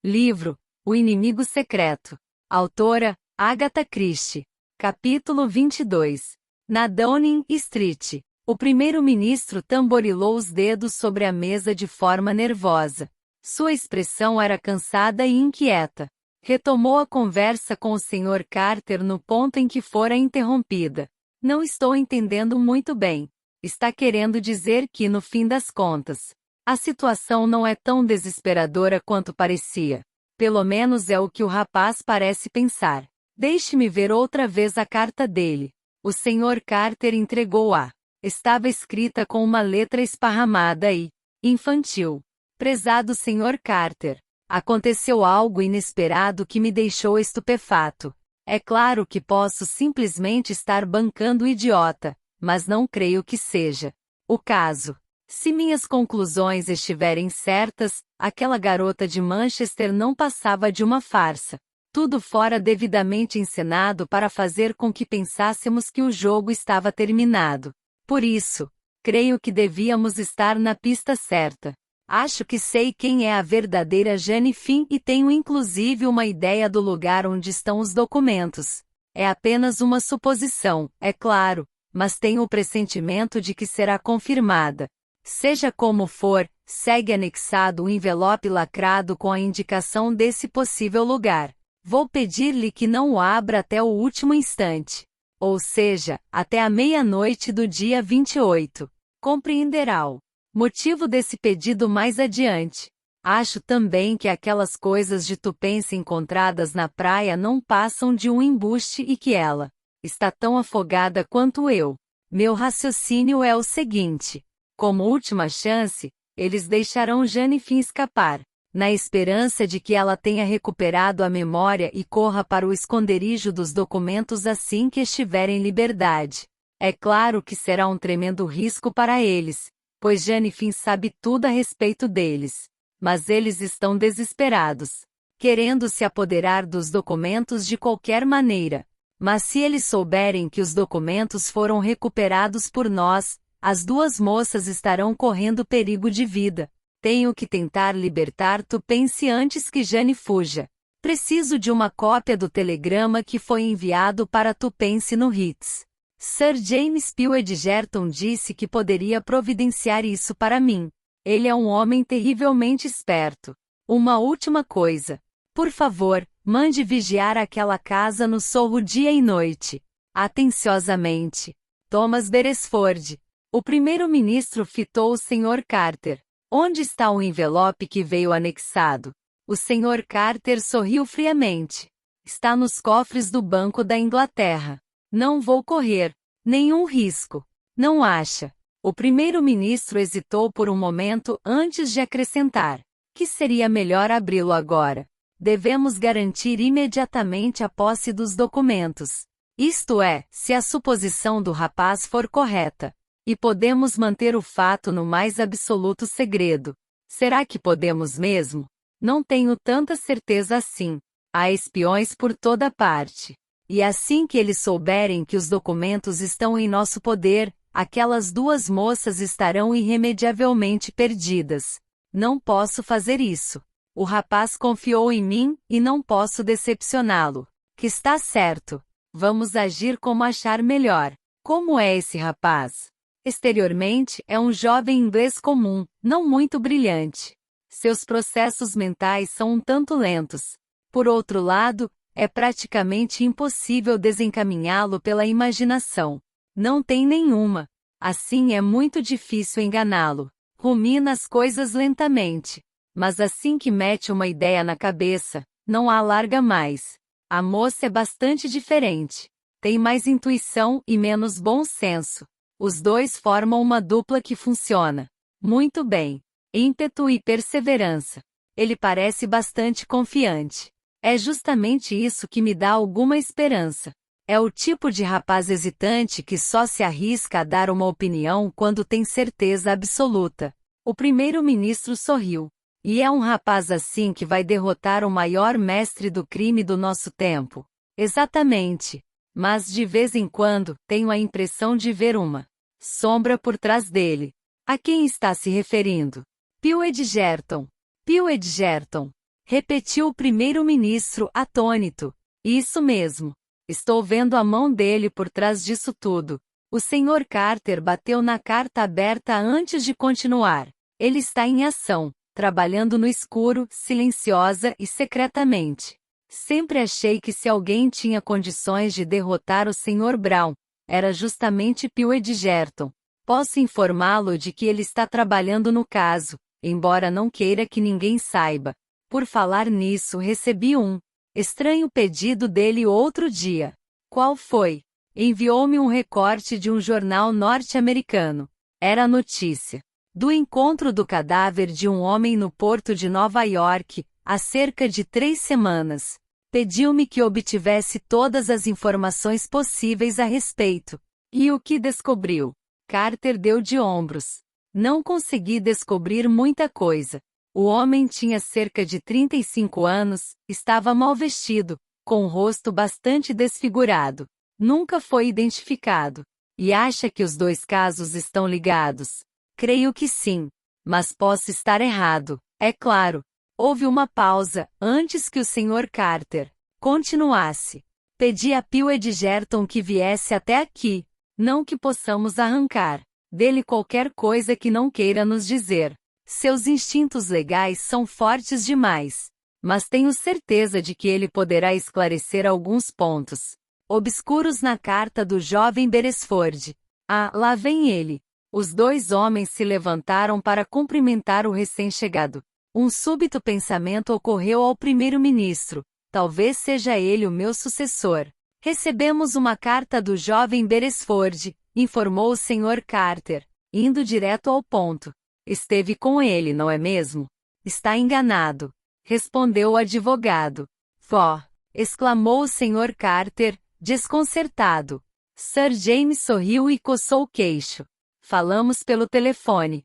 Livro: O Inimigo Secreto. Autora: Agatha Christie. Capítulo 22. Na Downing Street. O primeiro-ministro tamborilou os dedos sobre a mesa de forma nervosa. Sua expressão era cansada e inquieta. Retomou a conversa com o Sr. Carter no ponto em que fora interrompida. Não estou entendendo muito bem. Está querendo dizer que, no fim das contas, a situação não é tão desesperadora quanto parecia. Pelo menos é o que o rapaz parece pensar. Deixe-me ver outra vez a carta dele. O Sr. Carter entregou-a. Estava escrita com uma letra esparramada e infantil. Prezado Sr. Carter, aconteceu algo inesperado que me deixou estupefato. É claro que posso simplesmente estar bancando o idiota, mas não creio que seja o caso. Se minhas conclusões estiverem certas, aquela garota de Manchester não passava de uma farsa. Tudo fora devidamente encenado para fazer com que pensássemos que o jogo estava terminado. Por isso, creio que devíamos estar na pista certa. Acho que sei quem é a verdadeira Jane Finn e tenho inclusive uma ideia do lugar onde estão os documentos. É apenas uma suposição, é claro, mas tenho o pressentimento de que será confirmada. Seja como for, segue anexado um envelope lacrado com a indicação desse possível lugar. Vou pedir-lhe que não o abra até o último instante. Ou seja, até a meia-noite do dia 28. Compreenderá o motivo desse pedido mais adiante. Acho também que aquelas coisas de tupence encontradas na praia não passam de um embuste e que ela está tão afogada quanto eu. Meu raciocínio é o seguinte. Como última chance, eles deixarão Jane Finn escapar, na esperança de que ela tenha recuperado a memória e corra para o esconderijo dos documentos assim que estiver em liberdade. É claro que será um tremendo risco para eles, pois Jane Finn sabe tudo a respeito deles. Mas eles estão desesperados, querendo se apoderar dos documentos de qualquer maneira. Mas se eles souberem que os documentos foram recuperados por nós, as duas moças estarão correndo perigo de vida. Tenho que tentar libertar Tupence antes que Jane fuja. Preciso de uma cópia do telegrama que foi enviado para Tupence no Ritz. Sir James Peel Edgerton disse que poderia providenciar isso para mim. Ele é um homem terrivelmente esperto. Uma última coisa. Por favor, mande vigiar aquela casa no Sorro dia e noite. Atenciosamente. Thomas Beresford. O primeiro-ministro fitou o Sr. Carter. Onde está o envelope que veio anexado? O Sr. Carter sorriu friamente. Está nos cofres do Banco da Inglaterra. Não vou correr nenhum risco. Não acha? O primeiro-ministro hesitou por um momento antes de acrescentar. Que seria melhor abri-lo agora. Devemos garantir imediatamente a posse dos documentos. Isto é, se a suposição do rapaz for correta. E podemos manter o fato no mais absoluto segredo. Será que podemos mesmo? Não tenho tanta certeza assim. Há espiões por toda parte. E assim que eles souberem que os documentos estão em nosso poder, aquelas duas moças estarão irremediavelmente perdidas. Não posso fazer isso. O rapaz confiou em mim, e não posso decepcioná-lo. Que está certo. Vamos agir como achar melhor. Como é esse rapaz? Exteriormente, é um jovem inglês comum, não muito brilhante. Seus processos mentais são um tanto lentos. Por outro lado, é praticamente impossível desencaminhá-lo pela imaginação. Não tem nenhuma. Assim é muito difícil enganá-lo. Rumina as coisas lentamente. Mas assim que mete uma ideia na cabeça, não a larga mais. A moça é bastante diferente. Tem mais intuição e menos bom senso. Os dois formam uma dupla que funciona muito bem. Ímpeto e perseverança. Ele parece bastante confiante. É justamente isso que me dá alguma esperança. É o tipo de rapaz hesitante que só se arrisca a dar uma opinião quando tem certeza absoluta. O primeiro-ministro sorriu. E é um rapaz assim que vai derrotar o maior mestre do crime do nosso tempo. Exatamente. Mas de vez em quando, tenho a impressão de ver uma sombra por trás dele. A quem está se referindo? Peel Edgerton. Peel Edgerton. Repetiu o primeiro-ministro, atônito. Isso mesmo. Estou vendo a mão dele por trás disso tudo. O Sr. Carter bateu na carta aberta antes de continuar. Ele está em ação, trabalhando no escuro, silenciosa e secretamente. Sempre achei que se alguém tinha condições de derrotar o Sr. Brown, era justamente Pio Edgerton. Posso informá-lo de que ele está trabalhando no caso, embora não queira que ninguém saiba. Por falar nisso, recebi um estranho pedido dele outro dia. Qual foi? Enviou-me um recorte de um jornal norte-americano. Era a notícia do encontro do cadáver de um homem no porto de Nova York, há cerca de 3 semanas. Pediu-me que obtivesse todas as informações possíveis a respeito. E o que descobriu? Carter deu de ombros. Não consegui descobrir muita coisa. O homem tinha cerca de 35 anos, estava mal vestido, com o rosto bastante desfigurado. Nunca foi identificado. E acha que os 2 casos estão ligados? Creio que sim. Mas posso estar errado, é claro. Houve uma pausa, antes que o Sr. Carter continuasse. Pedi a Pio Edgerton que viesse até aqui. Não que possamos arrancar dele qualquer coisa que não queira nos dizer. Seus instintos legais são fortes demais. Mas tenho certeza de que ele poderá esclarecer alguns pontos obscuros na carta do jovem Beresford. Ah, lá vem ele. Os 2 homens se levantaram para cumprimentar o recém-chegado. Um súbito pensamento ocorreu ao primeiro-ministro. Talvez seja ele o meu sucessor. Recebemos uma carta do jovem Beresford, informou o Sr. Carter, indo direto ao ponto. Esteve com ele, não é mesmo? Está enganado, respondeu o advogado. Fó! Exclamou o Sr. Carter, desconcertado. Sir James sorriu e coçou o queixo. Falamos pelo telefone.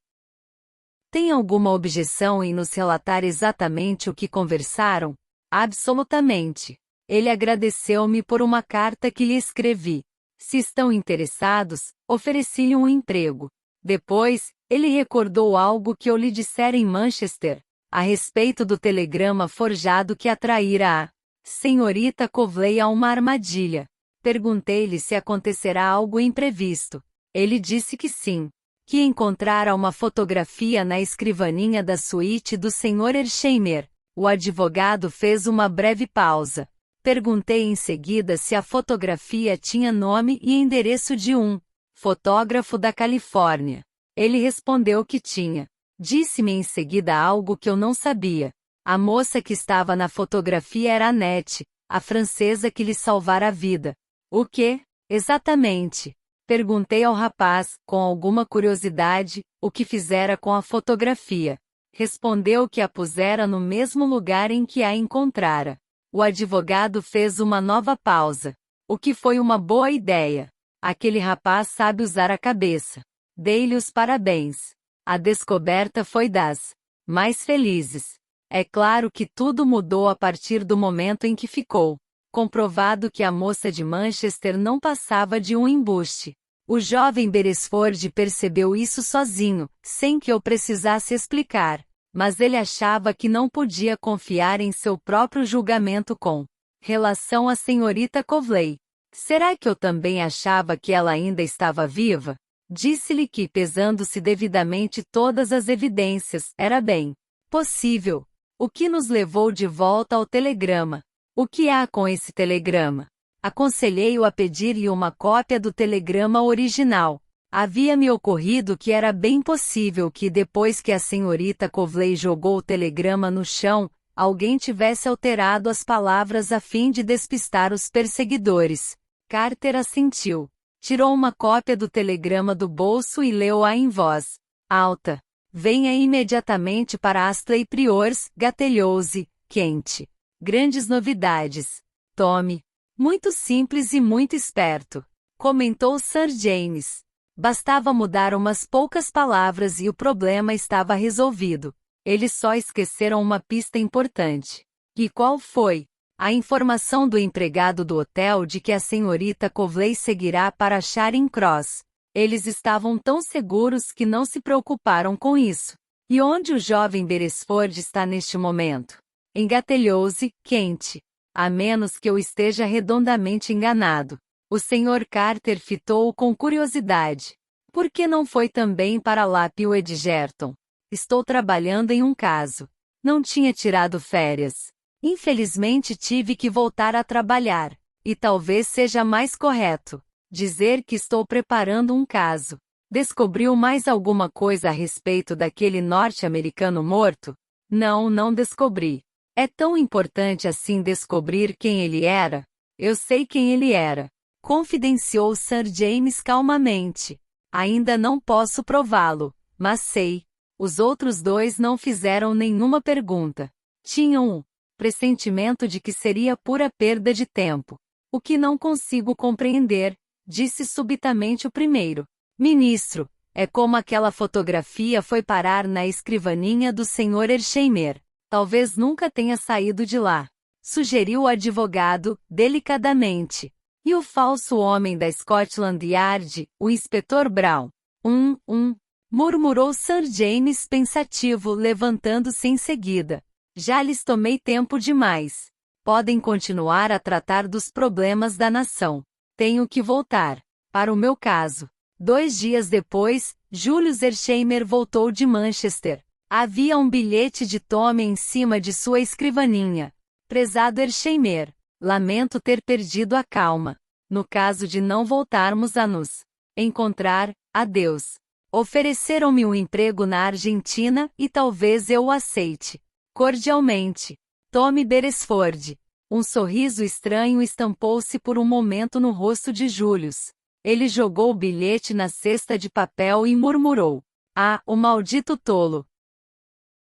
Tem alguma objeção em nos relatar exatamente o que conversaram? Absolutamente. Ele agradeceu-me por uma carta que lhe escrevi. Se estão interessados, ofereci-lhe um emprego. Depois, ele recordou algo que eu lhe dissera em Manchester, a respeito do telegrama forjado que atraíra a senhorita Covley a uma armadilha. Perguntei-lhe se acontecerá algo imprevisto. Ele disse que sim. Que encontrara uma fotografia na escrivaninha da suíte do Sr. Hersheimer. O advogado fez uma breve pausa. Perguntei em seguida se a fotografia tinha nome e endereço de um fotógrafo da Califórnia. Ele respondeu que tinha. Disse-me em seguida algo que eu não sabia. A moça que estava na fotografia era Annette, a francesa que lhe salvara a vida. O quê? Exatamente. Perguntei ao rapaz, com alguma curiosidade, o que fizera com a fotografia. Respondeu que a pusera no mesmo lugar em que a encontrara. O advogado fez uma nova pausa. O que foi uma boa ideia. Aquele rapaz sabe usar a cabeça. Dei-lhe os parabéns. A descoberta foi das mais felizes. É claro que tudo mudou a partir do momento em que ficou comprovado que a moça de Manchester não passava de um embuste. O jovem Beresford percebeu isso sozinho, sem que eu precisasse explicar. Mas ele achava que não podia confiar em seu próprio julgamento com relação à senhorita Covley. Será que eu também achava que ela ainda estava viva? Disse-lhe que, pesando-se devidamente todas as evidências, era bem possível. O que nos levou de volta ao telegrama. O que há com esse telegrama? Aconselhei-o a pedir-lhe uma cópia do telegrama original. Havia-me ocorrido que era bem possível que depois que a senhorita Covley jogou o telegrama no chão, alguém tivesse alterado as palavras a fim de despistar os perseguidores. Carter assentiu. Tirou uma cópia do telegrama do bolso e leu-a em voz alta. Venha imediatamente para Astley Priors, Gatelhose, Kent. Grandes novidades. Tome. Muito simples e muito esperto. Comentou Sir James. Bastava mudar umas poucas palavras e o problema estava resolvido. Eles só esqueceram uma pista importante. E qual foi? A informação do empregado do hotel de que a senhorita Covley seguirá para Charing Cross. Eles estavam tão seguros que não se preocuparam com isso. E onde o jovem Beresford está neste momento? Engatelhou-se, quente. A menos que eu esteja redondamente enganado. O Sr. Carter fitou-o com curiosidade. Por que não foi também para lá, Pio Edgerton? Estou trabalhando em um caso. Não tinha tirado férias. Infelizmente tive que voltar a trabalhar. E talvez seja mais correto dizer que estou preparando um caso. Descobriu mais alguma coisa a respeito daquele norte-americano morto? Não descobri. É tão importante assim descobrir quem ele era? Eu sei quem ele era. Confidenciou Sir James calmamente. Ainda não posso prová-lo, mas sei. Os outros dois não fizeram nenhuma pergunta. Tinham um pressentimento de que seria pura perda de tempo. O que não consigo compreender, disse subitamente o primeiro. Ministro, é como aquela fotografia foi parar na escrivaninha do Sr. Hersheimer. Talvez nunca tenha saído de lá. Sugeriu o advogado, delicadamente. E o falso homem da Scotland Yard, o inspetor Brown? Murmurou Sir James pensativo, levantando-se em seguida. Já lhes tomei tempo demais. Podem continuar a tratar dos problemas da nação. Tenho que voltar. Para o meu caso. 2 dias depois, Julius Hersheimer voltou de Manchester. Havia um bilhete de Tommy em cima de sua escrivaninha. Prezado Hersheimer, lamento ter perdido a calma. No caso de não voltarmos a nos encontrar, adeus. Ofereceram-me um emprego na Argentina e talvez eu o aceite. Cordialmente. Tommy Beresford. Um sorriso estranho estampou-se por um momento no rosto de Julius. Ele jogou o bilhete na cesta de papel e murmurou. Ah, o maldito tolo!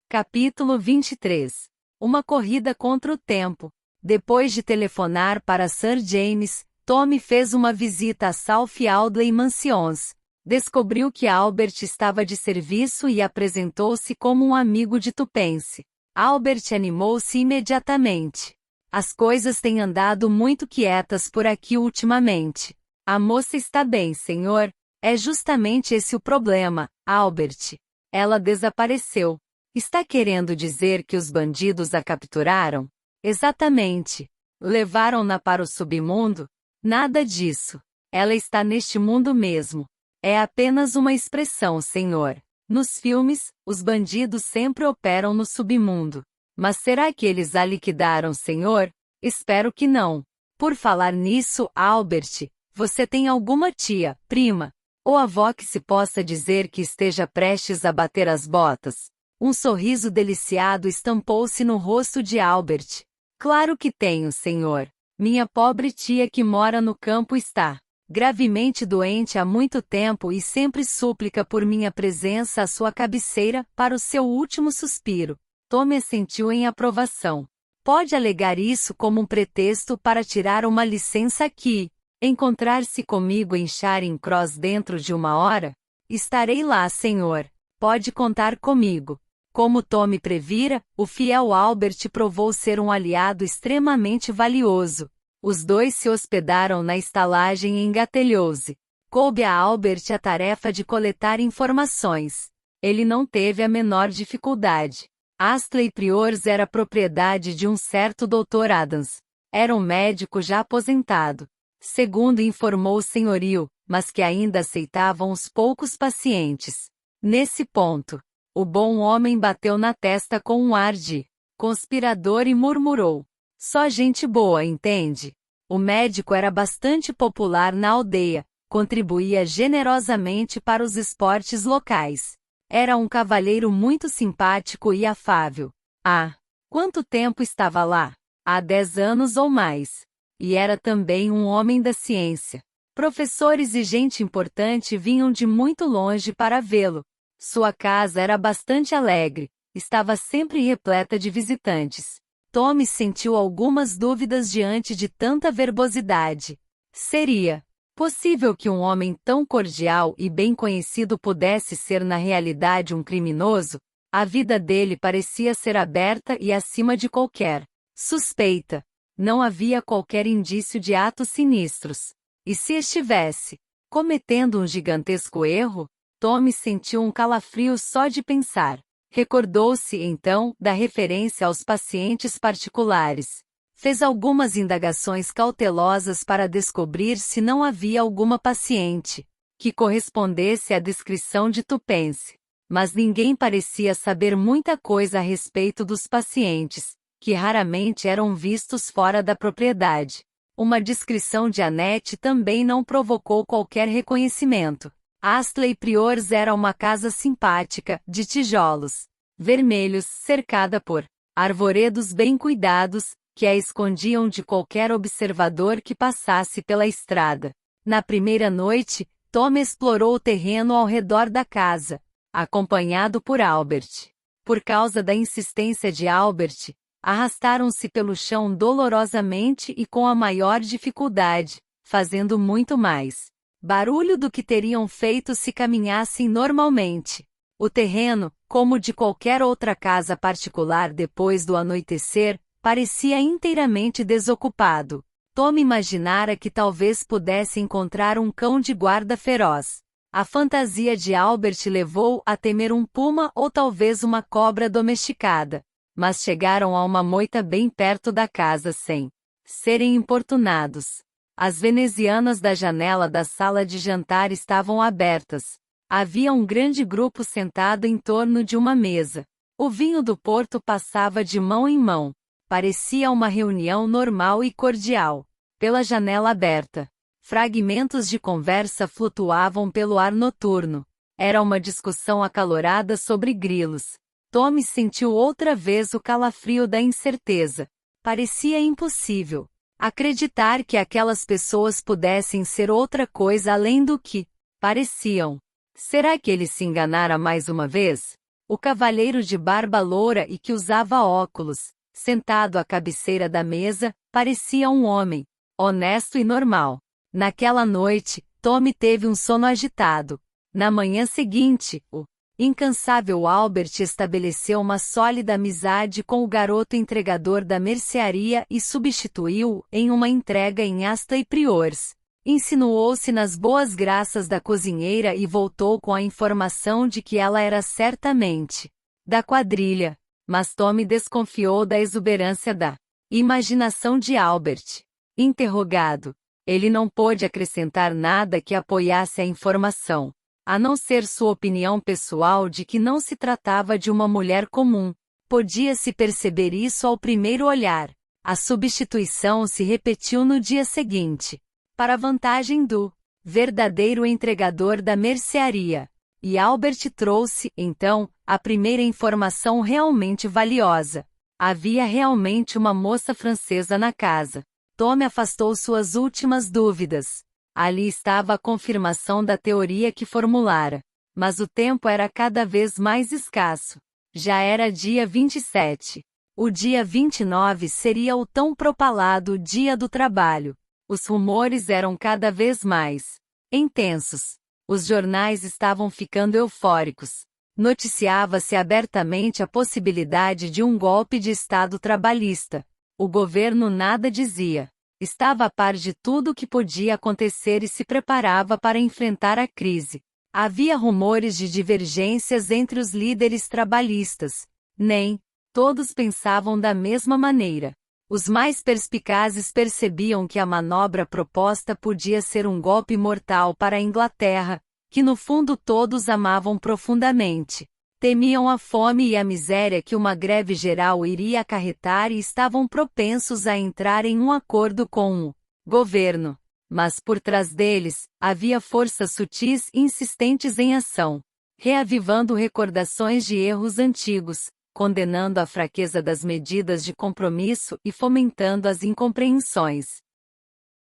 Capítulo 23. Uma corrida contra o tempo. Depois de telefonar para Sir James, Tommy fez uma visita a South Audley Mansions. Descobriu que Albert estava de serviço e apresentou-se como um amigo de Tupence. Albert animou-se imediatamente. As coisas têm andado muito quietas por aqui ultimamente. A moça está bem, senhor. É justamente esse o problema, Albert. Ela desapareceu. Está querendo dizer que os bandidos a capturaram? Exatamente. Levaram-na para o submundo? Nada disso. Ela está neste mundo mesmo. É apenas uma expressão, senhor. Nos filmes, os bandidos sempre operam no submundo. Mas será que eles a liquidaram, senhor? Espero que não. Por falar nisso, Albert, você tem alguma tia, prima, ou avó que se possa dizer que esteja prestes a bater as botas? Um sorriso deliciado estampou-se no rosto de Albert. Claro que tenho, senhor. Minha pobre tia que mora no campo está gravemente doente há muito tempo e sempre súplica por minha presença à sua cabeceira para o seu último suspiro. Tommy assentiu em aprovação. Pode alegar isso como um pretexto para tirar uma licença aqui. Encontrar-se comigo em Charing Cross dentro de 1 hora? Estarei lá, senhor. Pode contar comigo. Como Tommy previra, o fiel Albert provou ser um aliado extremamente valioso. Os dois se hospedaram na estalagem em Gatelhose. Coube a Albert a tarefa de coletar informações. Ele não teve a menor dificuldade. Astley Priors era propriedade de um certo Dr. Adams. Era um médico já aposentado. Segundo informou o senhorio, mas que ainda aceitava uns poucos pacientes. Nesse ponto, o bom homem bateu na testa com um ar de conspirador e murmurou. Só gente boa, entende? O médico era bastante popular na aldeia, contribuía generosamente para os esportes locais. Era um cavalheiro muito simpático e afável. Ah, quanto tempo estava lá? Há 10 anos ou mais. E era também um homem da ciência. Professores e gente importante vinham de muito longe para vê-lo. Sua casa era bastante alegre, estava sempre repleta de visitantes. Tommy sentiu algumas dúvidas diante de tanta verbosidade. Seria possível que um homem tão cordial e bem conhecido pudesse ser na realidade um criminoso? A vida dele parecia ser aberta e acima de qualquer suspeita. Não havia qualquer indício de atos sinistros. E se estivesse cometendo um gigantesco erro? Tommy sentiu um calafrio só de pensar. Recordou-se, então, da referência aos pacientes particulares. Fez algumas indagações cautelosas para descobrir se não havia alguma paciente que correspondesse à descrição de Tupence. Mas ninguém parecia saber muita coisa a respeito dos pacientes, que raramente eram vistos fora da propriedade. Uma descrição de Annette também não provocou qualquer reconhecimento. Astley Priors era uma casa simpática, de tijolos vermelhos, cercada por arvoredos bem cuidados, que a escondiam de qualquer observador que passasse pela estrada. Na primeira noite, Tom explorou o terreno ao redor da casa, acompanhado por Albert. Por causa da insistência de Albert, arrastaram-se pelo chão dolorosamente e com a maior dificuldade, fazendo muito mais barulho do que teriam feito se caminhassem normalmente. O terreno, como de qualquer outra casa particular depois do anoitecer, parecia inteiramente desocupado. Tom imaginara que talvez pudesse encontrar um cão de guarda feroz. A fantasia de Albert levou a temer um puma ou talvez uma cobra domesticada. Mas chegaram a uma moita bem perto da casa sem serem importunados. As venezianas da janela da sala de jantar estavam abertas. Havia um grande grupo sentado em torno de uma mesa. O vinho do Porto passava de mão em mão. Parecia uma reunião normal e cordial. Pela janela aberta, fragmentos de conversa flutuavam pelo ar noturno. Era uma discussão acalorada sobre grilos. Tom sentiu outra vez o calafrio da incerteza. Parecia impossível acreditar que aquelas pessoas pudessem ser outra coisa além do que pareciam. Será que ele se enganara mais uma vez? O cavalheiro de barba loura e que usava óculos, sentado à cabeceira da mesa, parecia um homem honesto e normal. Naquela noite, Tom teve um sono agitado. Na manhã seguinte, o incansável Albert estabeleceu uma sólida amizade com o garoto entregador da mercearia e substituiu-o em uma entrega em Astley Priors. Insinuou-se nas boas graças da cozinheira e voltou com a informação de que ela era certamente da quadrilha. Mas Tom desconfiou da exuberância da imaginação de Albert. Interrogado, ele não pôde acrescentar nada que apoiasse a informação, a não ser sua opinião pessoal de que não se tratava de uma mulher comum. Podia-se perceber isso ao primeiro olhar. A substituição se repetiu no dia seguinte, para a vantagem do verdadeiro entregador da mercearia. E Albert trouxe, então, a primeira informação realmente valiosa. Havia realmente uma moça francesa na casa. Tom afastou suas últimas dúvidas. Ali estava a confirmação da teoria que formulara. Mas o tempo era cada vez mais escasso. Já era dia 27. O dia 29 seria o tão propalado Dia do Trabalho. Os rumores eram cada vez mais intensos. Os jornais estavam ficando eufóricos. Noticiava-se abertamente a possibilidade de um golpe de Estado trabalhista. O governo nada dizia. Estava a par de tudo o que podia acontecer e se preparava para enfrentar a crise. Havia rumores de divergências entre os líderes trabalhistas. Nem todos pensavam da mesma maneira. Os mais perspicazes percebiam que a manobra proposta podia ser um golpe mortal para a Inglaterra, que no fundo todos amavam profundamente. Temiam a fome e a miséria que uma greve geral iria acarretar e estavam propensos a entrar em um acordo com o governo. Mas por trás deles, havia forças sutis e insistentes em ação, reavivando recordações de erros antigos, condenando a fraqueza das medidas de compromisso e fomentando as incompreensões.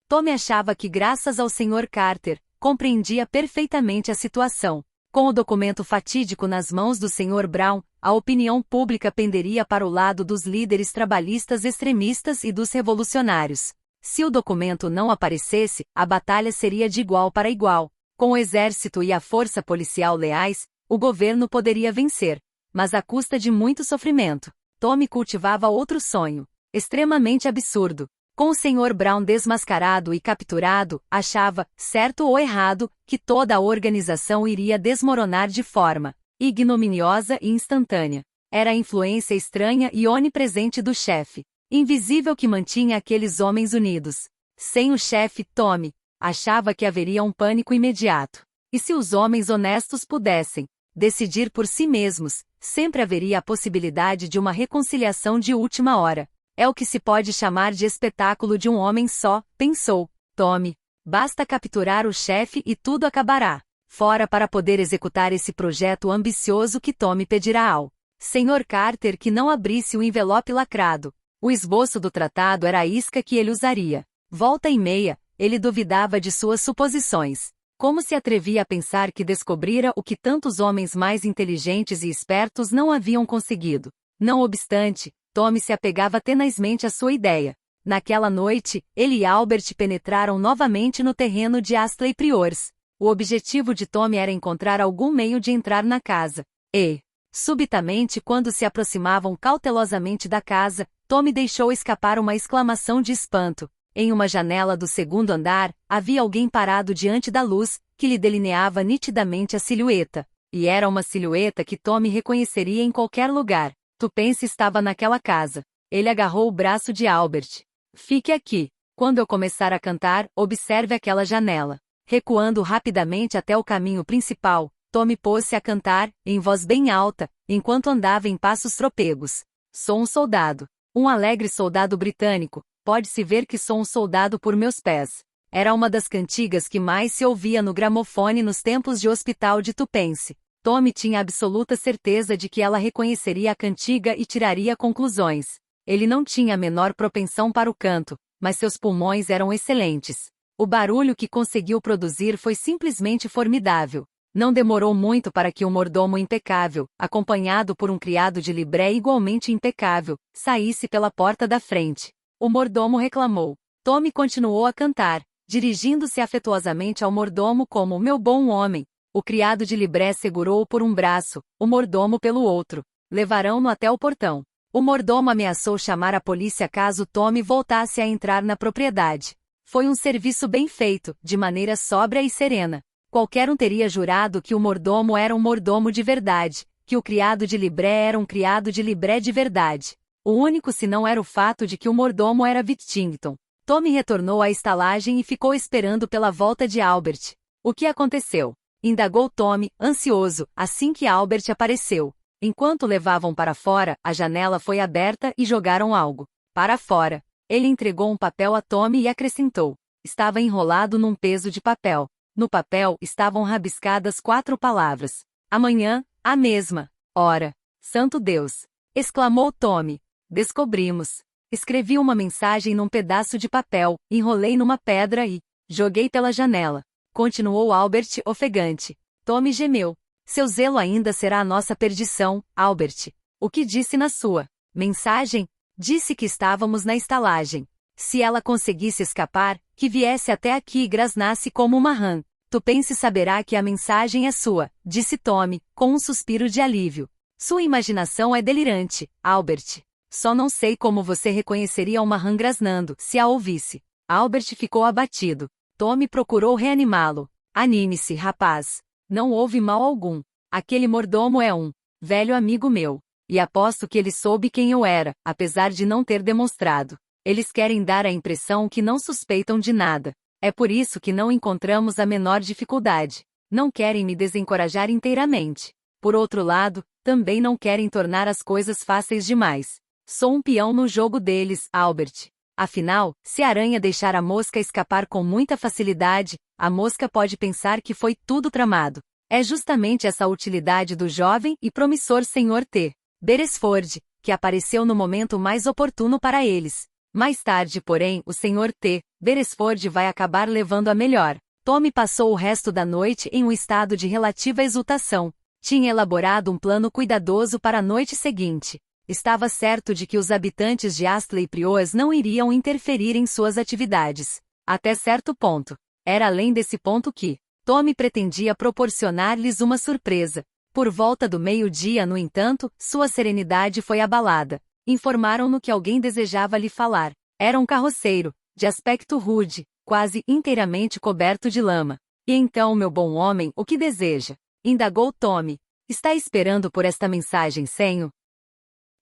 Tom achava que graças ao Sr. Carter, compreendia perfeitamente a situação. Com o documento fatídico nas mãos do Sr. Brown, a opinião pública penderia para o lado dos líderes trabalhistas extremistas e dos revolucionários. Se o documento não aparecesse, a batalha seria de igual para igual. Com o exército e a força policial leais, o governo poderia vencer, mas à custa de muito sofrimento. Tom cultivava outro sonho, extremamente absurdo. Com o Sr. Brown desmascarado e capturado, achava, certo ou errado, que toda a organização iria desmoronar de forma ignominiosa e instantânea. Era a influência estranha e onipresente do chefe, invisível que mantinha aqueles homens unidos. Sem o chefe, Tommy achava que haveria um pânico imediato. E se os homens honestos pudessem decidir por si mesmos, sempre haveria a possibilidade de uma reconciliação de última hora. É o que se pode chamar de espetáculo de um homem só, pensou Tommy. Basta capturar o chefe e tudo acabará. Fora para poder executar esse projeto ambicioso que Tommy pedirá ao Sr. Carter que não abrisse o envelope lacrado. O esboço do tratado era a isca que ele usaria. Volta e meia, ele duvidava de suas suposições. Como se atrevia a pensar que descobrira o que tantos homens mais inteligentes e espertos não haviam conseguido? Não obstante, Tommy se apegava tenazmente à sua ideia. Naquela noite, ele e Albert penetraram novamente no terreno de Astley Priors. O objetivo de Tommy era encontrar algum meio de entrar na casa. E, subitamente, quando se aproximavam cautelosamente da casa, Tommy deixou escapar uma exclamação de espanto. Em uma janela do segundo andar, havia alguém parado diante da luz, que lhe delineava nitidamente a silhueta. E era uma silhueta que Tommy reconheceria em qualquer lugar. Tupence estava naquela casa. Ele agarrou o braço de Albert. Fique aqui. Quando eu começar a cantar, observe aquela janela. Recuando rapidamente até o caminho principal, Tommy pôs-se a cantar, em voz bem alta, enquanto andava em passos trôpegos. Sou um soldado. Um alegre soldado britânico. Pode-se ver que sou um soldado por meus pés. Era uma das cantigas que mais se ouvia no gramofone nos tempos de hospital de Tupence. Tommy tinha absoluta certeza de que ela reconheceria a cantiga e tiraria conclusões. Ele não tinha a menor propensão para o canto, mas seus pulmões eram excelentes. O barulho que conseguiu produzir foi simplesmente formidável. Não demorou muito para que um mordomo impecável, acompanhado por um criado de libré igualmente impecável, saísse pela porta da frente. O mordomo reclamou. Tommy continuou a cantar, dirigindo-se afetuosamente ao mordomo como meu bom homem. O criado de libré segurou-o por um braço, o mordomo pelo outro. Levarão-no até o portão. O mordomo ameaçou chamar a polícia caso Tommy voltasse a entrar na propriedade. Foi um serviço bem feito, de maneira sóbria e serena. Qualquer um teria jurado que o mordomo era um mordomo de verdade, que o criado de libré era um criado de libré de verdade. O único senão era o fato de que o mordomo era Whittington. Tommy retornou à estalagem e ficou esperando pela volta de Albert. O que aconteceu? Indagou Tommy, ansioso, assim que Albert apareceu. Enquanto levavam para fora, a janela foi aberta e jogaram algo para fora. Ele entregou um papel a Tommy e acrescentou. Estava enrolado num peso de papel. No papel estavam rabiscadas 4 palavras. Amanhã, a mesma hora. Santo Deus! Exclamou Tommy. Descobrimos. Escrevi uma mensagem num pedaço de papel, enrolei numa pedra e joguei pela janela. Continuou Albert ofegante. Tommy gemeu. Seu zelo ainda será a nossa perdição, Albert. O que disse na sua mensagem? Disse que estávamos na estalagem. Se ela conseguisse escapar, que viesse até aqui e grasnasse como uma rã. Tupence saberá que a mensagem é sua, disse Tommy, com um suspiro de alívio. Sua imaginação é delirante, Albert. Só não sei como você reconheceria uma rã grasnando, se a ouvisse. Albert ficou abatido. Tommy procurou reanimá-lo. Anime-se, rapaz. Não houve mal algum. Aquele mordomo é um velho amigo meu. E aposto que ele soube quem eu era, apesar de não ter demonstrado. Eles querem dar a impressão que não suspeitam de nada. É por isso que não encontramos a menor dificuldade. Não querem me desencorajar inteiramente. Por outro lado, também não querem tornar as coisas fáceis demais. Sou um peão no jogo deles, Albert. Afinal, se a aranha deixar a mosca escapar com muita facilidade, a mosca pode pensar que foi tudo tramado. É justamente essa utilidade do jovem e promissor Sr. T. Beresford, que apareceu no momento mais oportuno para eles. Mais tarde, porém, o Sr. T. Beresford vai acabar levando a melhor. Tommy passou o resto da noite em um estado de relativa exultação. Tinha elaborado um plano cuidadoso para a noite seguinte. Estava certo de que os habitantes de Astley Priors não iriam interferir em suas atividades. Até certo ponto. Era além desse ponto que Tommy pretendia proporcionar-lhes uma surpresa. Por volta do meio-dia, no entanto, sua serenidade foi abalada. Informaram-no que alguém desejava lhe falar. Era um carroceiro, de aspecto rude, quase inteiramente coberto de lama. E então, meu bom homem, o que deseja? Indagou Tommy. Está esperando por esta mensagem, senhor?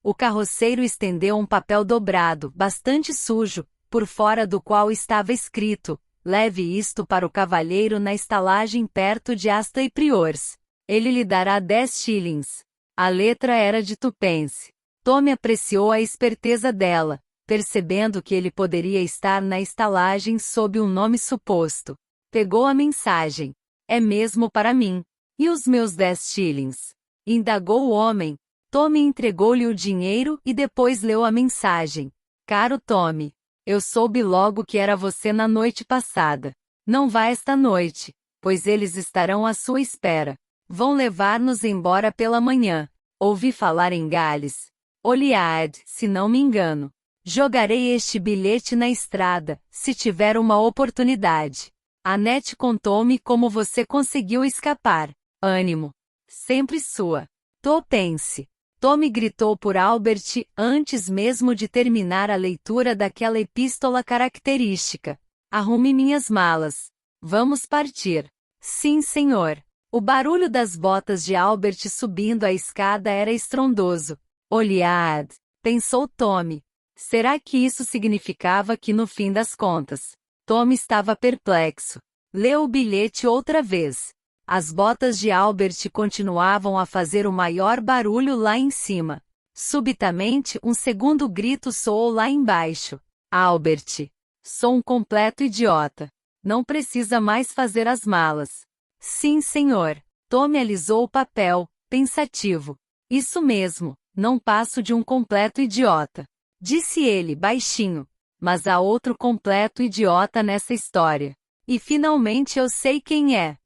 O carroceiro estendeu um papel dobrado, bastante sujo, por fora do qual estava escrito: leve isto para o cavalheiro na estalagem perto de Astley Priors. Ele lhe dará 10 shillings. A letra era de Tupence. Tommy apreciou a esperteza dela, percebendo que ele poderia estar na estalagem sob um nome suposto. Pegou a mensagem. É mesmo para mim. E os meus 10 shillings? Indagou o homem. Tommy entregou-lhe o dinheiro e depois leu a mensagem. Caro Tommy, eu soube logo que era você na noite passada. Não vá esta noite, pois eles estarão à sua espera. Vão levar-nos embora pela manhã. Ouvi falar em Gales. Olead, se não me engano. Jogarei este bilhete na estrada, se tiver uma oportunidade. Annette contou-me como você conseguiu escapar. Ânimo. Sempre sua. Tupence. Tommy gritou por Albert antes mesmo de terminar a leitura daquela epístola característica. Arrume minhas malas. Vamos partir. Sim, senhor. O barulho das botas de Albert subindo a escada era estrondoso. Olead, pensou Tommy. Será que isso significava que no fim das contas? Tommy estava perplexo. Leu o bilhete outra vez. As botas de Albert continuavam a fazer o maior barulho lá em cima. Subitamente, um segundo grito soou lá embaixo. Albert, sou um completo idiota. Não precisa mais fazer as malas. Sim, senhor. Tommy alisou o papel, pensativo. Isso mesmo, não passo de um completo idiota. Disse ele, baixinho. Mas há outro completo idiota nessa história. E finalmente eu sei quem é.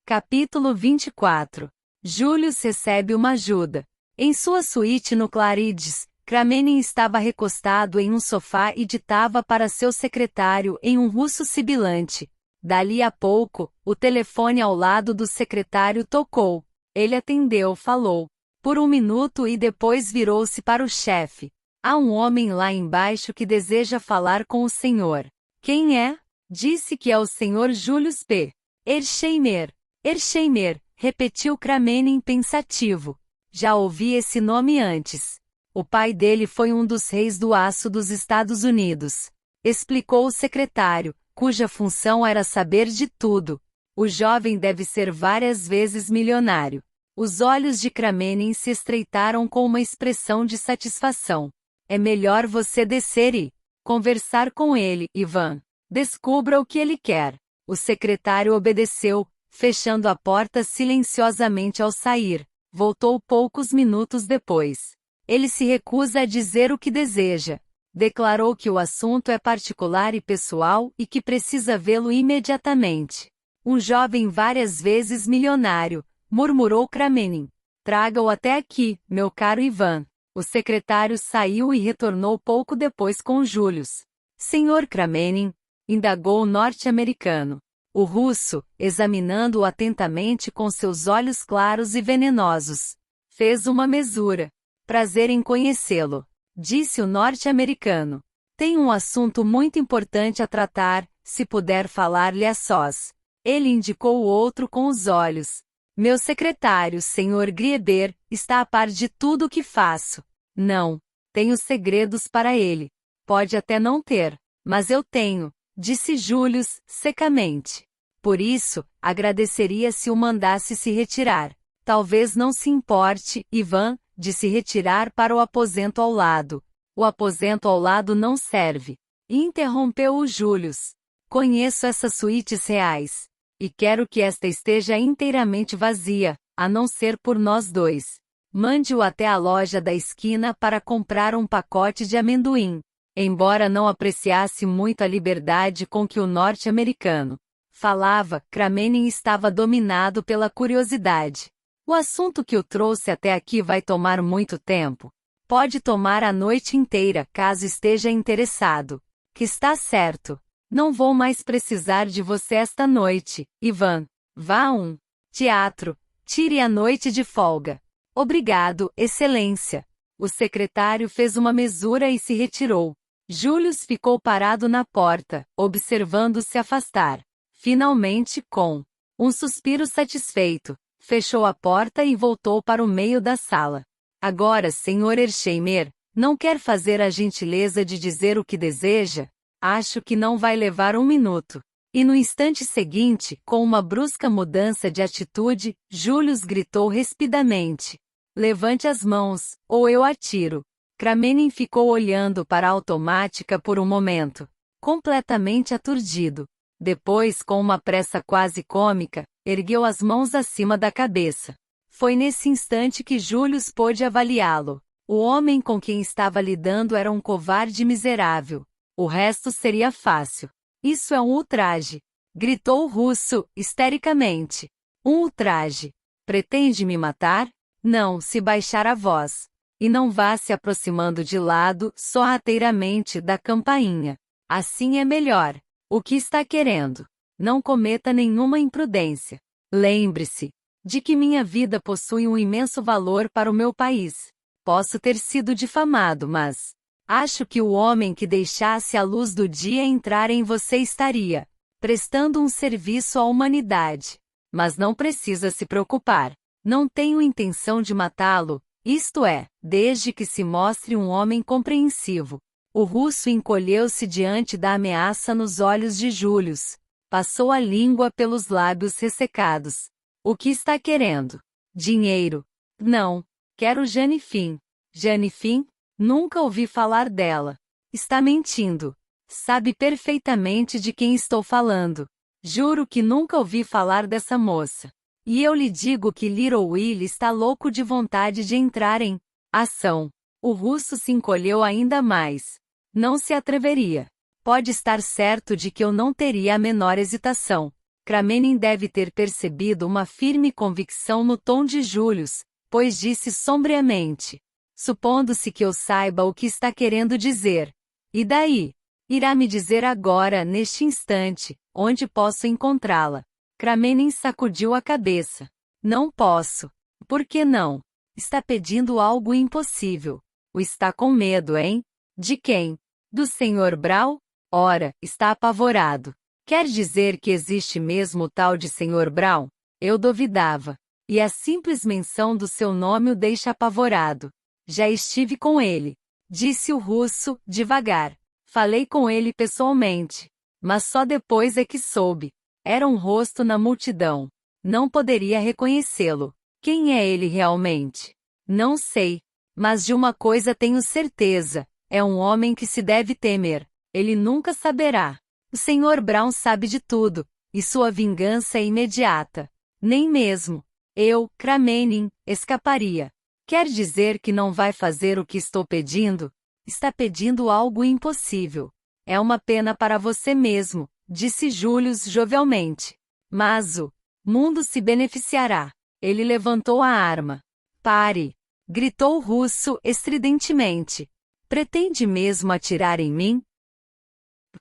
Capítulo 24. Julius recebe uma ajuda. Em sua suíte no Claridge's, Cramenin estava recostado em um sofá e ditava para seu secretário em um russo sibilante. Dali a pouco, o telefone ao lado do secretário tocou. Ele atendeu, falou por um minuto e depois virou-se para o chefe. Há um homem lá embaixo que deseja falar com o senhor. Quem é? Disse que é o senhor Julius P. Ersheimer. Ersheimer, repetiu Cramenin pensativo. Já ouvi esse nome antes. O pai dele foi um dos reis do aço dos Estados Unidos. Explicou o secretário, cuja função era saber de tudo. O jovem deve ser várias vezes milionário. Os olhos de Cramenin se estreitaram com uma expressão de satisfação. É melhor você descer e conversar com ele, Ivan. Descubra o que ele quer. O secretário obedeceu, fechando a porta silenciosamente ao sair. Voltou poucos minutos depois. Ele se recusa a dizer o que deseja. Declarou que o assunto é particular e pessoal e que precisa vê-lo imediatamente. Um jovem várias vezes milionário, murmurou Cramenin. Traga-o até aqui, meu caro Ivan. O secretário saiu e retornou pouco depois com Julius. Senhor Cramenin, indagou o norte-americano. O russo, examinando-o atentamente com seus olhos claros e venenosos, fez uma mesura. Prazer em conhecê-lo, disse o norte-americano. Tem um assunto muito importante a tratar, se puder falar-lhe a sós. Ele indicou o outro com os olhos. Meu secretário, Sr. Grieber, está a par de tudo o que faço. Não. Tenho segredos para ele. Pode até não ter, mas eu tenho, disse Julius, secamente. Por isso, agradeceria se o mandasse se retirar. Talvez não se importe, Ivan, de se retirar para o aposento ao lado. O aposento ao lado não serve. Interrompeu-o Julius. Conheço essas suítes reais. E quero que esta esteja inteiramente vazia, a não ser por nós dois. Mande-o até a loja da esquina para comprar um pacote de amendoim. Embora não apreciasse muito a liberdade com que o norte-americano falava, Cramenin estava dominado pela curiosidade. O assunto que o trouxe até aqui vai tomar muito tempo. Pode tomar a noite inteira, caso esteja interessado. Que está certo. Não vou mais precisar de você esta noite, Ivan. Vá a um teatro. Tire a noite de folga. Obrigado, Excelência. O secretário fez uma mesura e se retirou. Julius ficou parado na porta, observando-se afastar. Finalmente, com um suspiro satisfeito, fechou a porta e voltou para o meio da sala. Agora, Sr. Hersheimer, não quer fazer a gentileza de dizer o que deseja? Acho que não vai levar um minuto. E no instante seguinte, com uma brusca mudança de atitude, Julius gritou rispidamente: levante as mãos, ou eu atiro. Kramenin ficou olhando para a automática por um momento, completamente aturdido. Depois, com uma pressa quase cômica, ergueu as mãos acima da cabeça. Foi nesse instante que Julius pôde avaliá-lo. O homem com quem estava lidando era um covarde miserável. O resto seria fácil. Isso é um ultraje! Gritou o russo, histericamente. Um ultraje! Pretende me matar? Não, se baixar a voz. E não vá se aproximando de lado, sorrateiramente, da campainha. Assim é melhor. O que está querendo? Não cometa nenhuma imprudência. Lembre-se de que minha vida possui um imenso valor para o meu país. Posso ter sido difamado, mas acho que o homem que deixasse a luz do dia entrar em você estaria prestando um serviço à humanidade. Mas não precisa se preocupar. Não tenho intenção de matá-lo, isto é, desde que se mostre um homem compreensivo. O russo encolheu-se diante da ameaça nos olhos de Julius. Passou a língua pelos lábios ressecados. O que está querendo? Dinheiro. Não. Quero Jane Finn. Jane Finn? Nunca ouvi falar dela. Está mentindo. Sabe perfeitamente de quem estou falando. Juro que nunca ouvi falar dessa moça. E eu lhe digo que Little Will está louco de vontade de entrar em ação. O russo se encolheu ainda mais. Não se atreveria. Pode estar certo de que eu não teria a menor hesitação. Kramenin deve ter percebido uma firme convicção no tom de Julius, pois disse sombriamente: supondo-se que eu saiba o que está querendo dizer. E daí? Irá me dizer agora, neste instante, onde posso encontrá-la. Kramenin sacudiu a cabeça. Não posso. Por que não? Está pedindo algo impossível. O está com medo, hein? De quem? Do Sr. Braun? Ora, está apavorado. Quer dizer que existe mesmo o tal de Sr. Braun? Eu duvidava. E a simples menção do seu nome o deixa apavorado. Já estive com ele. Disse o russo, devagar. Falei com ele pessoalmente. Mas só depois é que soube. Era um rosto na multidão. Não poderia reconhecê-lo. Quem é ele realmente? Não sei. Mas de uma coisa tenho certeza. É um homem que se deve temer. Ele nunca saberá. O Sr. Braun sabe de tudo. E sua vingança é imediata. Nem mesmo eu, Kramenin, escaparia. Quer dizer que não vai fazer o que estou pedindo? Está pedindo algo impossível. É uma pena para você mesmo, disse Julius jovialmente. Mas o mundo se beneficiará. Ele levantou a arma. Pare! Gritou o russo estridentemente. Pretende mesmo atirar em mim?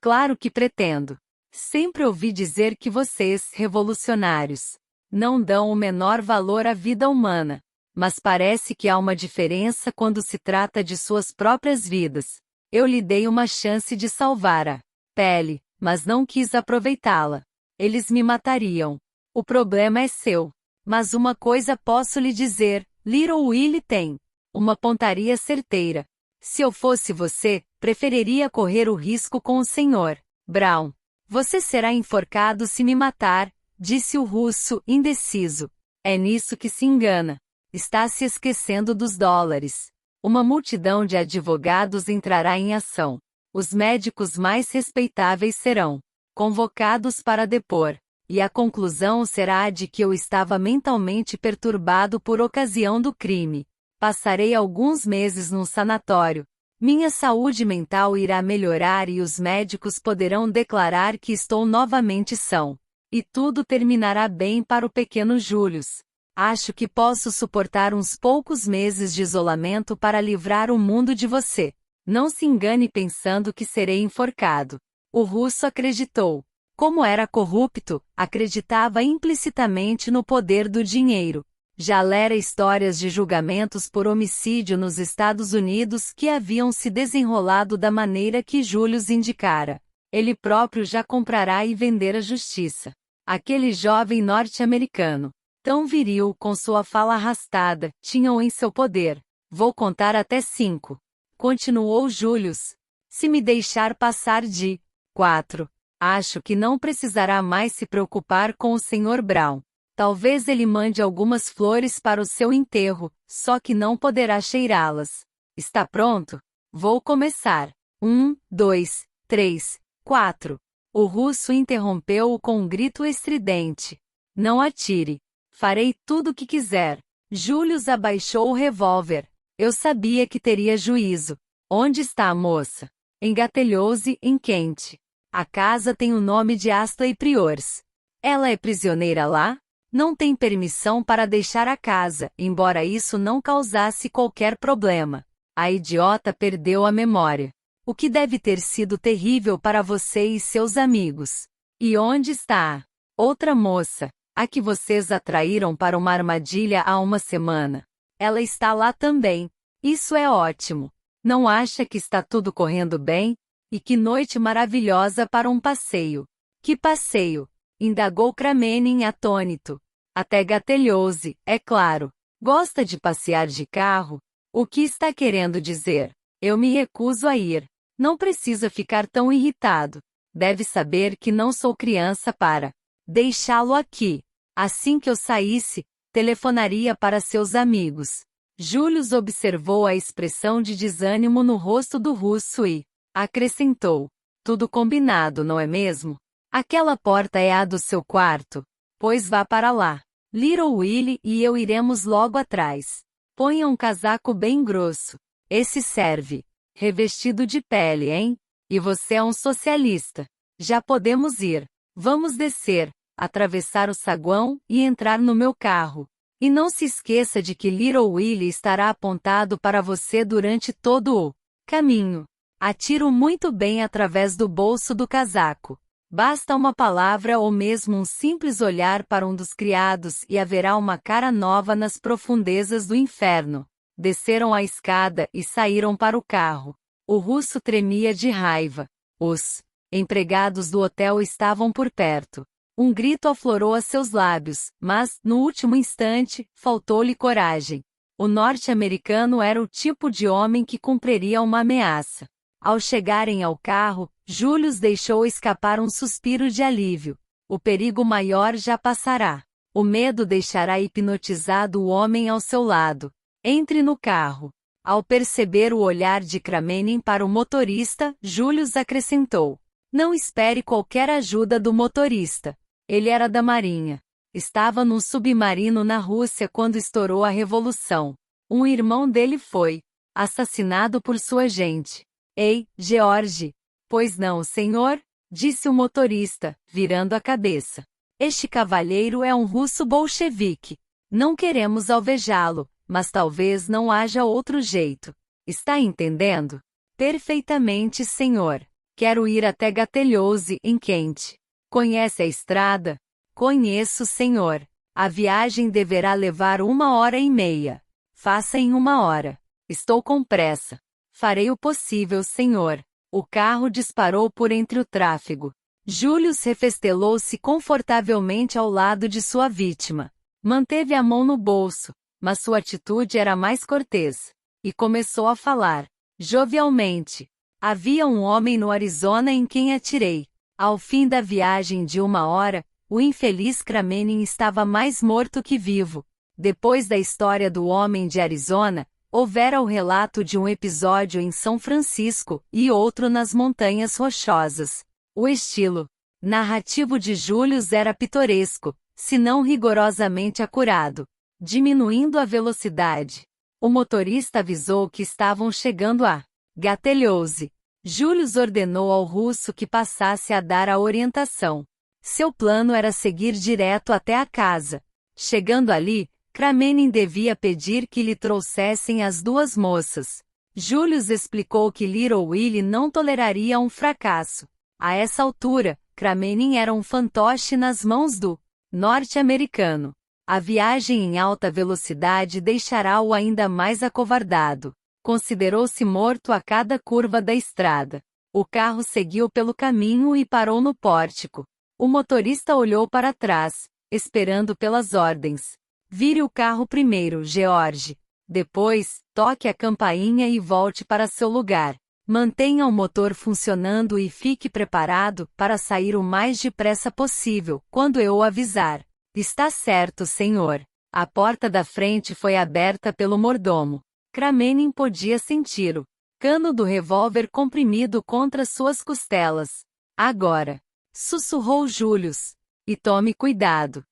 Claro que pretendo. Sempre ouvi dizer que vocês, revolucionários, não dão o menor valor à vida humana. Mas parece que há uma diferença quando se trata de suas próprias vidas. Eu lhe dei uma chance de salvar a pele, mas não quis aproveitá-la. Eles me matariam. O problema é seu. Mas uma coisa posso lhe dizer, Little Will tem uma pontaria certeira. Se eu fosse você, preferiria correr o risco com o Sr. Braun. Você será enforcado se me matar, disse o russo, indeciso. É nisso que se engana. Está se esquecendo dos dólares. Uma multidão de advogados entrará em ação. Os médicos mais respeitáveis serão convocados para depor. E a conclusão será a de que eu estava mentalmente perturbado por ocasião do crime. Passarei alguns meses num sanatório. Minha saúde mental irá melhorar e os médicos poderão declarar que estou novamente são. E tudo terminará bem para o pequeno Julius. Acho que posso suportar uns poucos meses de isolamento para livrar o mundo de você. Não se engane pensando que serei enforcado. O russo acreditou. Como era corrupto, acreditava implicitamente no poder do dinheiro. Já lera histórias de julgamentos por homicídio nos Estados Unidos que haviam se desenrolado da maneira que Julius indicara. Ele próprio já comprará e vender a justiça. Aquele jovem norte-americano Tão viril com sua fala arrastada, tinham em seu poder. Vou contar até 5. Continuou Julius. Se me deixar passar de 4, acho que não precisará mais se preocupar com o Sr. Brown. Talvez ele mande algumas flores para o seu enterro, só que não poderá cheirá-las. Está pronto? Vou começar. 1, 2, 3, 4. O russo interrompeu-o com um grito estridente. Não atire. Farei tudo o que quiser. Julius abaixou o revólver. Eu sabia que teria juízo. Onde está a moça? Engatelhou-se em quente. A casa tem o nome de Astley Priors. Ela é prisioneira lá? Não tem permissão para deixar a casa, embora isso não causasse qualquer problema. A idiota perdeu a memória. O que deve ter sido terrível para você e seus amigos. E onde está a outra moça, a que vocês atraíram para uma armadilha há uma semana? Ela está lá também. Isso é ótimo. Não acha que está tudo correndo bem? E que noite maravilhosa para um passeio. Que passeio? Indagou Kramenin atônito. Até gatelhou-se, é claro. Gosta de passear de carro? O que está querendo dizer? Eu me recuso a ir. Não precisa ficar tão irritado. Deve saber que não sou criança para deixá-lo aqui. Assim que eu saísse, telefonaria para seus amigos. Julius observou a expressão de desânimo no rosto do russo e acrescentou. Tudo combinado, não é mesmo? Aquela porta é a do seu quarto. Pois vá para lá. Little Willie e eu iremos logo atrás. Ponha um casaco bem grosso. Esse serve. Revestido de pele, hein? E você é um socialista. Já podemos ir. Vamos descer, atravessar o saguão e entrar no meu carro. E não se esqueça de que Little Willie estará apontado para você durante todo o caminho. Atiro muito bem através do bolso do casaco. Basta uma palavra ou mesmo um simples olhar para um dos criados e haverá uma cara nova nas profundezas do inferno. Desceram a escada e saíram para o carro. O russo tremia de raiva. Os empregados do hotel estavam por perto. Um grito aflorou a seus lábios, mas, no último instante, faltou-lhe coragem. O norte-americano era o tipo de homem que cumpriria uma ameaça. Ao chegarem ao carro, Julius deixou escapar um suspiro de alívio. O perigo maior já passará. O medo deixará hipnotizado o homem ao seu lado. Entre no carro. Ao perceber o olhar de Kramenin para o motorista, Julius acrescentou. Não espere qualquer ajuda do motorista. Ele era da Marinha. Estava num submarino na Rússia quando estourou a Revolução. Um irmão dele foi assassinado por sua gente. Ei, George. Pois não, senhor? Disse o motorista, virando a cabeça. Este cavalheiro é um russo bolchevique. Não queremos alvejá-lo, mas talvez não haja outro jeito. Está entendendo? Perfeitamente, senhor. Quero ir até Gatelhose, em Kent. Conhece a estrada? Conheço, senhor. A viagem deverá levar 1h30. Faça em 1 hora. Estou com pressa. Farei o possível, senhor. O carro disparou por entre o tráfego. Julius refestelou-se confortavelmente ao lado de sua vítima. Manteve a mão no bolso, mas sua atitude era mais cortês. E começou a falar, jovialmente. Havia um homem no Arizona em quem atirei. Ao fim da viagem de 1 hora, o infeliz Kramenin estava mais morto que vivo. Depois da história do homem de Arizona, houvera o relato de um episódio em São Francisco e outro nas Montanhas Rochosas. O estilo narrativo de Julius era pitoresco, se não rigorosamente acurado. Diminuindo a velocidade, o motorista avisou que estavam chegando a Gatelhose. Julius ordenou ao russo que passasse a dar a orientação. Seu plano era seguir direto até a casa. Chegando ali, Kramenin devia pedir que lhe trouxessem as duas moças. Julius explicou que Little Willie não toleraria um fracasso. A essa altura, Kramenin era um fantoche nas mãos do norte-americano. A viagem em alta velocidade deixará-o ainda mais acovardado. Considerou-se morto a cada curva da estrada. O carro seguiu pelo caminho e parou no pórtico. O motorista olhou para trás. esperando pelas ordens. Vire o carro primeiro, George. Depois, toque a campainha e volte para seu lugar. Mantenha o motor funcionando e fique preparado para sair o mais depressa possível, quando eu o avisar. Está certo, senhor. A porta da frente foi aberta pelo mordomo. Cramenin podia sentir o cano do revólver comprimido contra suas costelas. Agora, sussurrou Julius. E tome cuidado.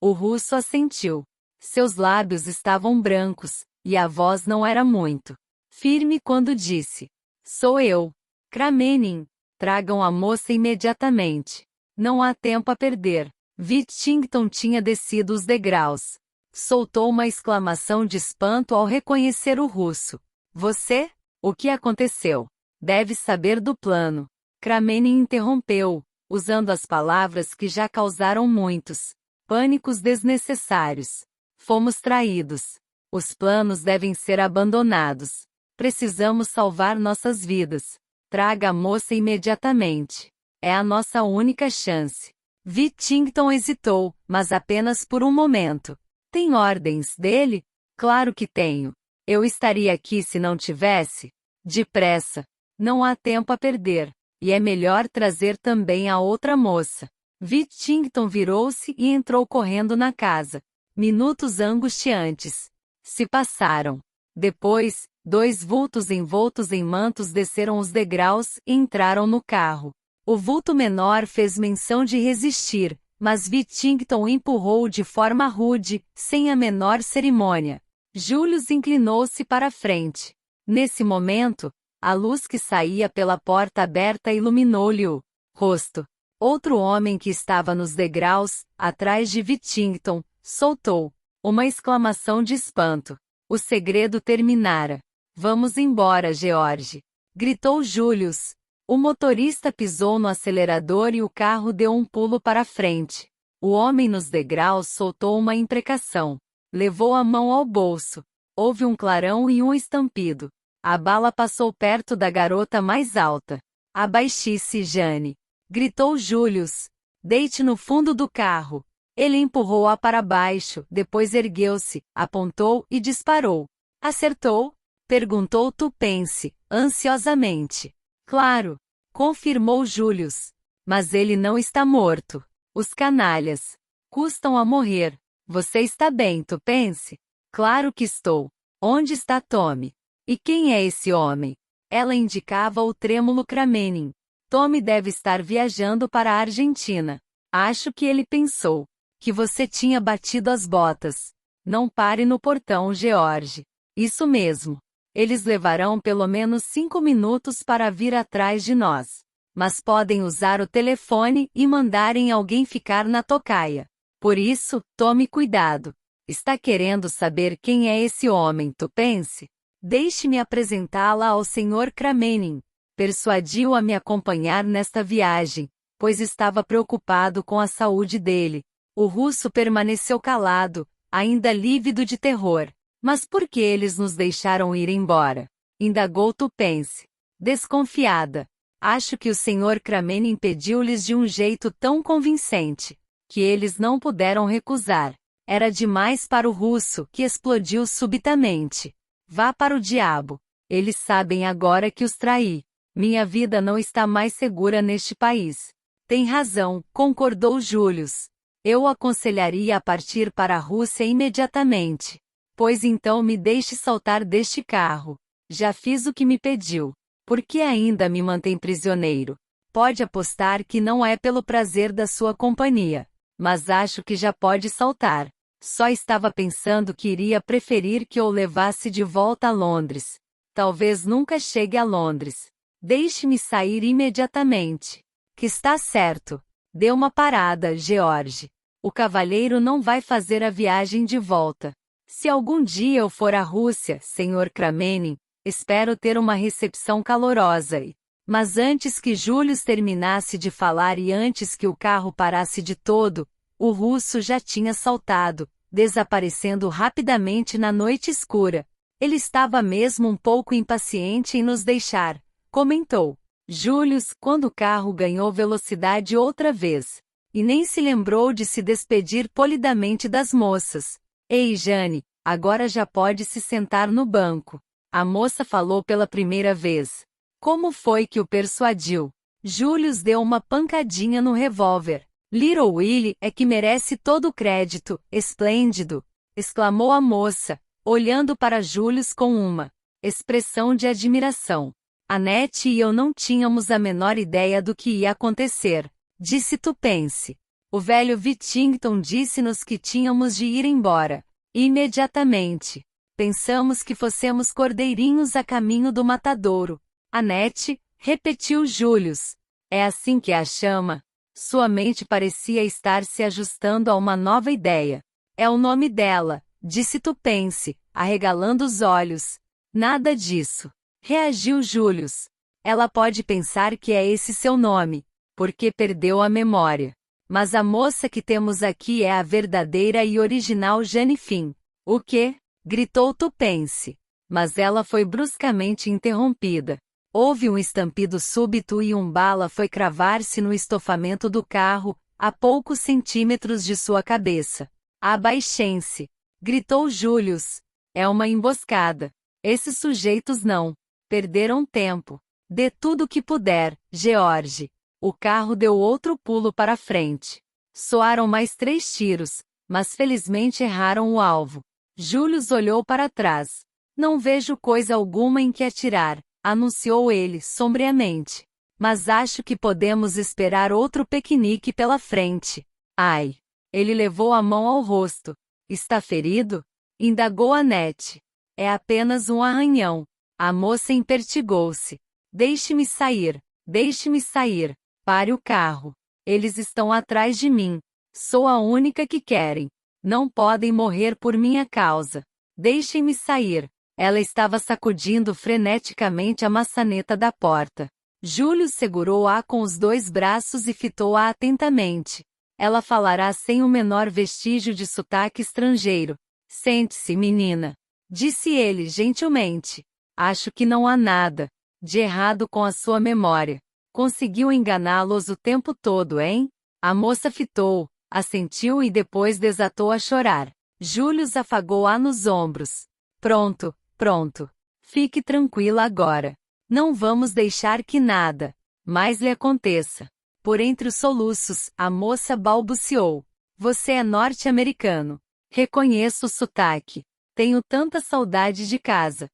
O russo assentiu. Seus lábios estavam brancos, e a voz não era muito firme quando disse: Sou eu. Cramenin, tragam a moça imediatamente. Não há tempo a perder. Whittington tinha descido os degraus. Soltou uma exclamação de espanto ao reconhecer o russo. Você? O que aconteceu? Deve saber do plano. Cramenin interrompeu, usando as palavras que já causaram muitos pânicos desnecessários. Fomos traídos. Os planos devem ser abandonados. Precisamos salvar nossas vidas. Traga a moça imediatamente. É a nossa única chance. Whittington hesitou, mas apenas por um momento. Tem ordens dele? Claro que tenho. Eu estaria aqui se não tivesse? Depressa. Não há tempo a perder. E é melhor trazer também a outra moça. Whittington virou-se e entrou correndo na casa. Minutos angustiantes se passaram. Depois, 2 vultos envoltos em mantos desceram os degraus e entraram no carro. O vulto menor fez menção de resistir, mas Whittington empurrou-o de forma rude, sem a menor cerimônia. Julius inclinou-se para a frente. Nesse momento, a luz que saía pela porta aberta iluminou-lhe o rosto. Outro homem que estava nos degraus, atrás de Whittington, soltou uma exclamação de espanto. O segredo terminara. Vamos embora, George! Gritou Julius. O motorista pisou no acelerador e o carro deu um pulo para a frente. O homem nos degraus soltou uma imprecação. Levou a mão ao bolso. Houve um clarão e um estampido. A bala passou perto da garota mais alta. Abaixe-se, Jane! Gritou Julius. Deite no fundo do carro. Ele empurrou-a para baixo, depois ergueu-se, apontou e disparou. Acertou? Perguntou Tupence, ansiosamente. Claro, confirmou Julius. Mas ele não está morto. Os canalhas custam a morrer. Você está bem, Tupence? Claro que estou. Onde está Tommy? E quem é esse homem? Ela indicava o trêmulo Cramenin. Tommy deve estar viajando para a Argentina. Acho que ele pensou que você tinha batido as botas. Não pare no portão, George. Isso mesmo. Eles levarão pelo menos 5 minutos para vir atrás de nós. Mas podem usar o telefone e mandarem alguém ficar na tocaia. Por isso, tome cuidado. Está querendo saber quem é esse homem, Tupence? Deixe-me apresentá-la ao Sr. Cramenin. Persuadiu-o a me acompanhar nesta viagem, pois estava preocupado com a saúde dele. O russo permaneceu calado, ainda lívido de terror. Mas por que eles nos deixaram ir embora? Indagou Tupence. Desconfiada. Acho que o Sr. Cramenin pediu-lhes de um jeito tão convincente, que eles não puderam recusar. Era demais para o russo, que explodiu subitamente. Vá para o diabo. Eles sabem agora que os traí. Minha vida não está mais segura neste país. Tem razão, concordou Julius. Eu o aconselharia a partir para a Rússia imediatamente. Pois então me deixe saltar deste carro. Já fiz o que me pediu. Por que ainda me mantém prisioneiro? Pode apostar que não é pelo prazer da sua companhia. Mas acho que já pode saltar. Só estava pensando que iria preferir que eu o levasse de volta a Londres. Talvez nunca chegue a Londres. Deixe-me sair imediatamente. Que está certo. Dê uma parada, George. O cavalheiro não vai fazer a viagem de volta. Se algum dia eu for à Rússia, Sr. Cramenin, espero ter uma recepção calorosa e... Mas antes que Julius terminasse de falar e antes que o carro parasse de todo, o russo já tinha saltado, desaparecendo rapidamente na noite escura. Ele estava mesmo um pouco impaciente em nos deixar, comentou Julius, quando o carro ganhou velocidade outra vez. e nem se lembrou de se despedir polidamente das moças. Ei, Jane, agora já pode se sentar no banco. A moça falou pela primeira vez. Como foi que o persuadiu? Julius deu uma pancadinha no revólver. Little Willie é que merece todo o crédito, esplêndido! Exclamou a moça, olhando para Julius com uma expressão de admiração. Annette e eu não tínhamos a menor ideia do que ia acontecer, disse Tupence. O velho Whittington disse-nos que tínhamos de ir embora. Imediatamente. Pensamos que fossemos cordeirinhos a caminho do matadouro. Annette, repetiu Julius. É assim que a chama? Sua mente parecia estar se ajustando a uma nova ideia. É o nome dela, disse Tupence, arregalando os olhos. Nada disso. Reagiu Julius. Ela pode pensar que é esse seu nome, porque perdeu a memória. Mas a moça que temos aqui é a verdadeira e original Jane Finn. O quê? Gritou Tupence. Mas ela foi bruscamente interrompida. Houve um estampido súbito e um bala foi cravar-se no estofamento do carro, a poucos centímetros de sua cabeça. Abaixem-se! Gritou Julius. É uma emboscada. Esses sujeitos não perderam tempo. Dê tudo o que puder, George. O carro deu outro pulo para frente. Soaram mais 3 tiros, mas felizmente erraram o alvo. Julius olhou para trás. Não vejo coisa alguma em que atirar, anunciou ele, sombriamente. Mas acho que podemos esperar outro piquenique pela frente. Ai! Ele levou a mão ao rosto. Está ferido? Indagou Annette. É apenas um arranhão. A moça impertigou-se. Deixe-me sair. Deixe-me sair. Pare o carro. Eles estão atrás de mim. Sou a única que querem. Não podem morrer por minha causa. Deixem-me sair. Ela estava sacudindo freneticamente a maçaneta da porta. Julius segurou-a com os 2 braços e fitou-a atentamente. Ela falará sem o menor vestígio de sotaque estrangeiro. Sente-se, menina. Disse ele gentilmente. Acho que não há nada de errado com a sua memória. Conseguiu enganá-los o tempo todo, hein? A moça fitou, assentiu e depois desatou a chorar. Julius afagou-a nos ombros. Pronto, pronto. Fique tranquila agora. Não vamos deixar que nada mais lhe aconteça. Por entre os soluços, a moça balbuciou. Você é norte-americano. Reconheço o sotaque. Tenho tanta saudade de casa.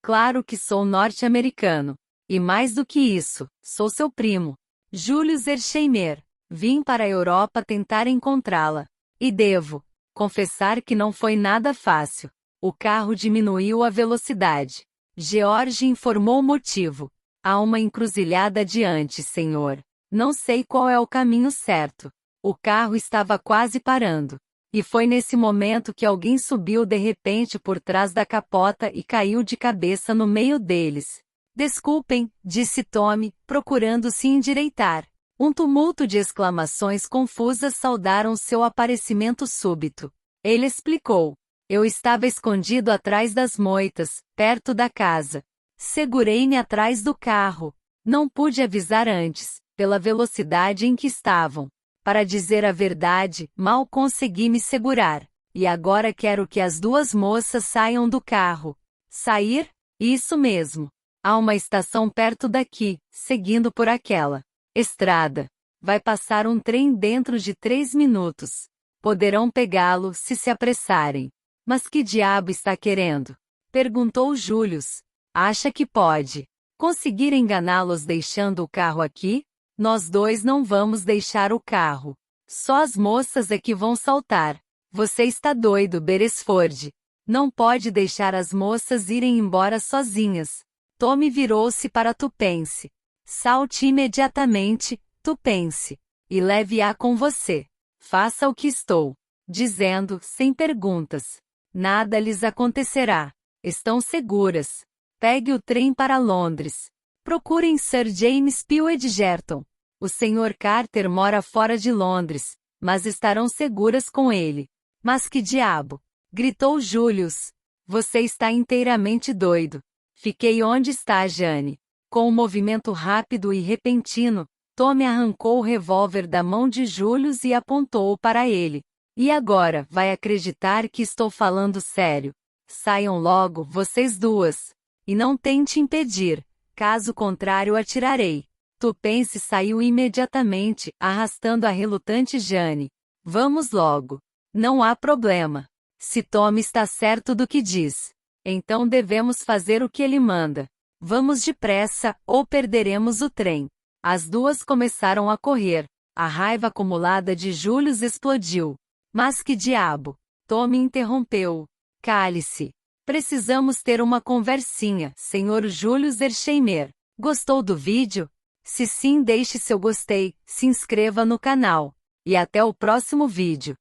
Claro que sou norte-americano. E mais do que isso, sou seu primo. Julius Ersheimer. Vim para a Europa tentar encontrá-la. E devo confessar que não foi nada fácil. O carro diminuiu a velocidade. George informou o motivo. Há uma encruzilhada adiante, senhor. Não sei qual é o caminho certo. O carro estava quase parando. E foi nesse momento que alguém subiu de repente por trás da capota e caiu de cabeça no meio deles. Desculpem, disse Tommy, procurando se endireitar. Um tumulto de exclamações confusas saudaram seu aparecimento súbito. Ele explicou. Eu estava escondido atrás das moitas, perto da casa. Segurei-me atrás do carro. Não pude avisar antes, pela velocidade em que estavam. Para dizer a verdade, mal consegui me segurar. E agora quero que as 2 moças saiam do carro. Sair? Isso mesmo. Há uma estação perto daqui, seguindo por aquela estrada. Vai passar um trem dentro de 3 minutos. Poderão pegá-lo se se apressarem. Mas que diabo está querendo? Perguntou Julius. Acha que pode conseguir enganá-los deixando o carro aqui? Nós 2 não vamos deixar o carro. Só as moças é que vão saltar. Você está doido, Beresford. Não pode deixar as moças irem embora sozinhas. Tommy virou-se para Tupence. Salte imediatamente, Tupence. E leve-a com você. Faça o que estou dizendo, sem perguntas. Nada lhes acontecerá. Estão seguras. Pegue o trem para Londres. Procurem Sir James Peel Edgerton. O Sr. Carter mora fora de Londres, mas estarão seguras com ele. Mas que diabo! Gritou Julius. Você está inteiramente doido. Fiquei onde está Jane. Com um movimento rápido e repentino, Tommy arrancou o revólver da mão de Julius e apontou-o para ele. E agora, vai acreditar que estou falando sério? Saiam logo, vocês duas. E não tente impedir, caso contrário atirarei. Tupence saiu imediatamente, arrastando a relutante Jane. Vamos logo. Não há problema. Se Tommy está certo do que diz, então devemos fazer o que ele manda. Vamos depressa, ou perderemos o trem. As duas começaram a correr. A raiva acumulada de Julius explodiu. Mas que diabo! Tommy interrompeu-o. Cale-se. Precisamos ter uma conversinha, Sr. Julius Ersheimer. Gostou do vídeo? Se sim, deixe seu gostei, se inscreva no canal. E até o próximo vídeo.